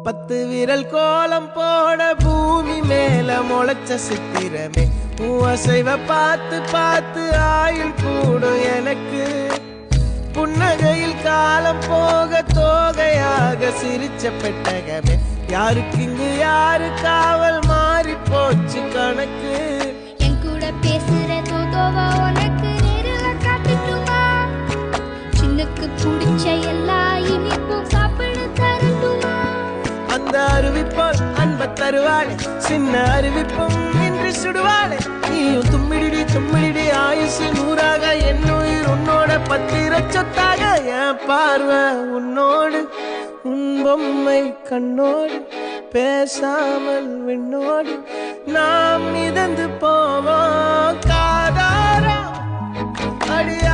10 விரல் கோலம் போட பூமி மேல முளைச்ச சித்திரமே அசைவ பார்த்து பார்த்து ஆயுள் கூடும் எனக்கு புன்னகையில் காலம் போக தோகையாக சிரிச்ச பெட்டகமே யாருக்கு இங்கு யாரு காவல் மாறி போச்சு கணக்கு என் கூட பேசுற தோதோவா உனக்கு நேரில் காட்டுட்டுமா சின்னக்கு பிடிச்ச எல்லா இனிப்பும் சாப்பிட தரட்டுமா அந்த அறிவிப்பால் அன்ப தருவாளே சின்ன அறிவிப்பும் இன்று சுடுவாளே நீயும் தும்மிடி தும்மிடி ஆயுசு 100ஆக என் உயிர் உன்னோட 10 சொத்தாக என் பார்வை உன்னோடு உன் பொம்மை கண்ணோடு பேசாமல் விண்ணோடு நாம் மிதந்து போவோம் காதாரா அடியா